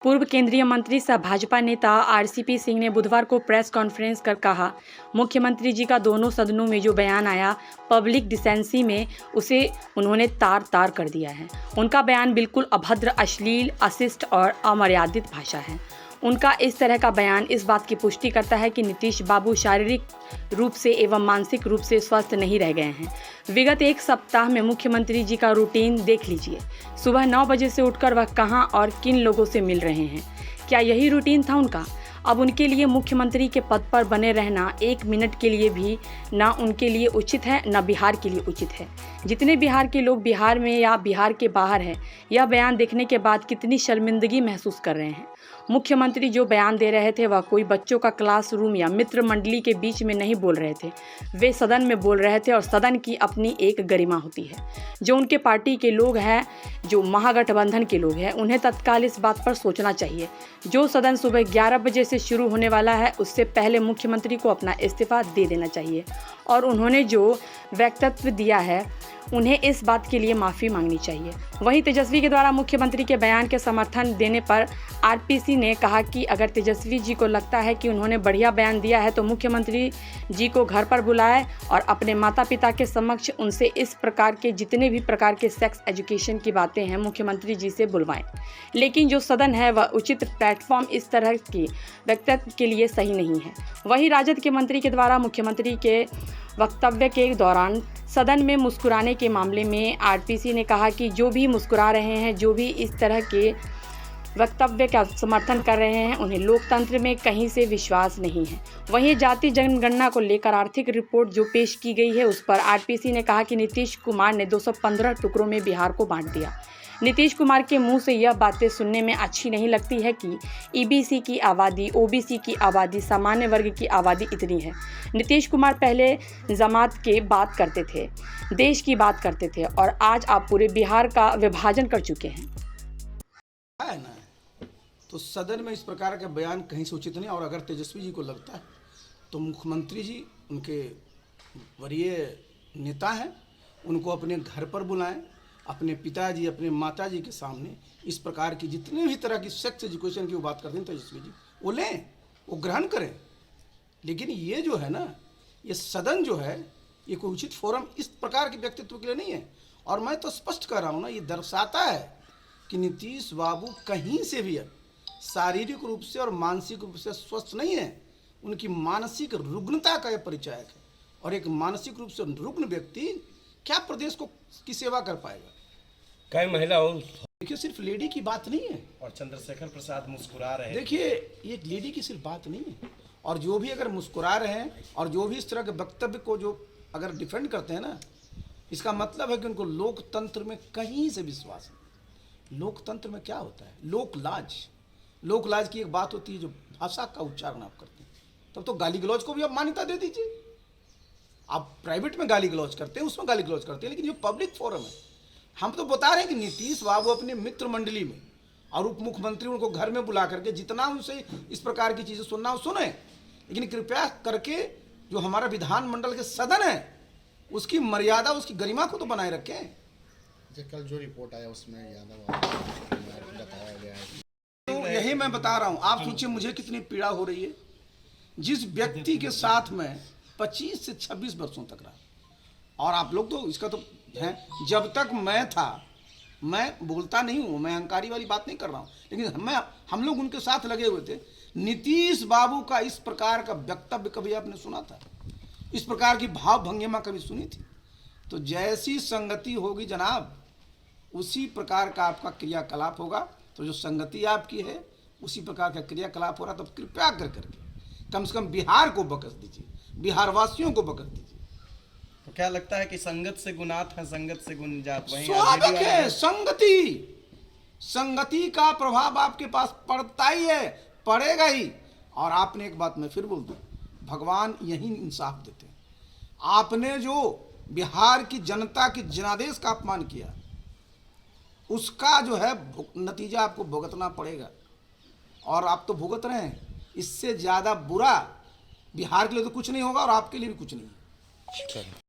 पूर्व केंद्रीय मंत्री सह भाजपा नेता आरसीपी सिंह ने बुधवार को प्रेस कॉन्फ्रेंस कर कहा, मुख्यमंत्री जी का दोनों सदनों में जो बयान आया पब्लिक डिसेंसी में, उसे उन्होंने तार तार कर दिया है। उनका बयान बिल्कुल अभद्र, अश्लील, अशिष्ट और अमर्यादित भाषा है। उनका इस तरह का बयान इस बात की पुष्टि करता है कि नीतीश बाबू शारीरिक रूप से एवं मानसिक रूप से स्वस्थ नहीं रह गए हैं। विगत एक सप्ताह में मुख्यमंत्री जी का रूटीन देख लीजिए। सुबह 9 बजे से उठकर वह कहां और किन लोगों से मिल रहे हैं। क्या यही रूटीन था उनका? अब उनके लिए मुख्यमंत्री के पद पर बने रहना एक मिनट के लिए भी ना उनके लिए उचित है, ना बिहार के लिए उचित है। जितने बिहार के लोग बिहार में या बिहार के बाहर हैं, यह बयान देखने के बाद कितनी शर्मिंदगी महसूस कर रहे हैं। मुख्यमंत्री जो बयान दे रहे थे वह कोई बच्चों का क्लासरूम या मित्र मंडली के बीच में नहीं बोल रहे थे। वे सदन में बोल रहे थे और सदन की अपनी एक गरिमा होती है। जो उनके पार्टी के लोग हैं, जो महागठबंधन के लोग हैं, उन्हें तत्काल इस बात पर सोचना चाहिए। जो सदन सुबह 11 बजे से शुरू होने वाला है, उससे पहले मुख्यमंत्री को अपना इस्तीफा दे देना चाहिए और उन्होंने जो वक्तव्य दिया है उन्हें इस बात के लिए माफ़ी मांगनी चाहिए। वहीं तेजस्वी के द्वारा मुख्यमंत्री के बयान के समर्थन देने पर आरपीसी ने कहा कि अगर तेजस्वी जी को लगता है कि उन्होंने बढ़िया बयान दिया है तो मुख्यमंत्री जी को घर पर बुलाए और अपने माता पिता के समक्ष उनसे इस प्रकार के जितने भी प्रकार के सेक्स एजुकेशन की बातें हैं मुख्यमंत्री जी से बुलवाएं। लेकिन जो सदन है वह उचित प्लेटफॉर्म इस तरह की वक्तव्य के लिए सही नहीं है। वहीं राजद के मंत्री के द्वारा मुख्यमंत्री के वक्तव्य के दौरान सदन में मुस्कुराने के मामले में आरपीसी ने कहा कि जो भी मुस्कुरा रहे हैं, जो भी इस तरह के वक्तव्य का समर्थन कर रहे हैं, उन्हें लोकतंत्र में कहीं से विश्वास नहीं है। वहीं जाति जनगणना को लेकर आर्थिक रिपोर्ट जो पेश की गई है उस पर आरपीसी ने कहा कि नीतीश कुमार ने 215 टुकड़ों में बिहार को बांट दिया। नीतीश कुमार के मुंह से यह बातें सुनने में अच्छी नहीं लगती है कि ईबीसी की आबादी, ओबीसी की आबादी, सामान्य वर्ग की आबादी इतनी है। नीतीश कुमार पहले जमात के बात करते थे, देश की बात करते थे और आज आप पूरे बिहार का विभाजन कर चुके हैं। है ना, तो सदन में इस प्रकार का बयान कहीं से उचित नहीं। और अगर तेजस्वी जी को लगता है तो मुख्यमंत्री जी उनके वरीय नेता हैं, उनको अपने घर पर बुलाएं, अपने पिताजी, अपने माताजी के सामने इस प्रकार की जितने भी तरह की सेक्स एजुकेशन की वो बात करते हैं तेजस्वी जी, वो लें, वो ग्रहण करें। लेकिन ये जो है ना, ये सदन जो है, ये कोई उचित फोरम इस प्रकार के व्यक्तित्व के लिए नहीं है। और मैं तो स्पष्ट कर रहा हूँ ना, ये दर्शाता है कि नीतीश बाबू कहीं से भी शारीरिक रूप से और मानसिक रूप से स्वस्थ नहीं है। उनकी मानसिक रुग्णता का यह परिचायक है। और एक मानसिक रूप से रुग्ण व्यक्ति क्या प्रदेश को की सेवा कर पाएगा? कई महिला हो, देखिए सिर्फ लेडी की बात नहीं है। और चंद्रशेखर प्रसाद मुस्कुरा रहे हैं। देखिए ये लेडी की सिर्फ बात नहीं है। और जो भी अगर मुस्कुरा रहे हैं और जो भी इस तरह के वक्तव्य को जो अगर डिफेंड करते हैं ना, इसका मतलब है कि उनको लोकतंत्र में कहीं से विश्वास है। लोकतंत्र में क्या होता है? लोकलाज। लोकलाज की एक बात होती है, जो भाषा का उच्चारण आप करते हैं, तब तो गाली गलौज को भी आप मान्यता दे दीजिए। आप प्राइवेट में गाली गलौज करते हैं, उसमें गाली गलौज करते हैं, लेकिन ये पब्लिक फोरम है। हम तो बता रहे हैं कि नीतीश बाबू अपने मित्र मंडली में और उप मुख्यमंत्री उनको घर में बुला करके जितना उनसे इस प्रकार की चीज़ें सुनना हो सुने, लेकिन कृपया करके जो हमारा विधानमंडल के सदन है उसकी मर्यादा, उसकी गरिमा को तो बनाए रखें। कल जो रिपोर्ट आया उसमें यादव बताया गया है, तो यही मैं बता रहा हूँ। आप सोचिए मुझे कितनी पीड़ा हो रही है। जिस व्यक्ति के साथ में 25 से 26 वर्षों तक रहा, और आप लोग तो इसका तो है, जब तक मैं था, मैं बोलता नहीं हूँ, मैं अहंकारी वाली बात नहीं कर रहा हूँ, लेकिन हम लोग उनके साथ लगे हुए थे। नीतीश बाबू का इस प्रकार का वक्तव्य कभी आपने सुना था? इस प्रकार की भाव भंगिमा कभी सुनी थी? तो जैसी संगति होगी जनाब, उसी प्रकार का आपका क्रियाकलाप होगा। तो जो संगति आपकी है उसी प्रकार का क्रियाकलाप हो रहा। तो कृपया करके कम से कम बिहार को बकस दीजिए, बिहार वासियों को बकस दीजिए। तो क्या लगता है कि संगत से गुनात है, संगत से गुण जात? स्वाभाविक है, संगति का प्रभाव आपके पास पड़ता ही है, पड़ेगा ही। और आपने एक बात मैं फिर बोल दूं, भगवान यही इंसाफ देते हैं। आपने जो बिहार की जनता की जनादेश का अपमान किया, उसका जो है नतीजा आपको भुगतना पड़ेगा। और आप तो भुगत रहे हैं। इससे ज़्यादा बुरा बिहार के लिए तो कुछ नहीं होगा और आपके लिए भी कुछ नहीं है।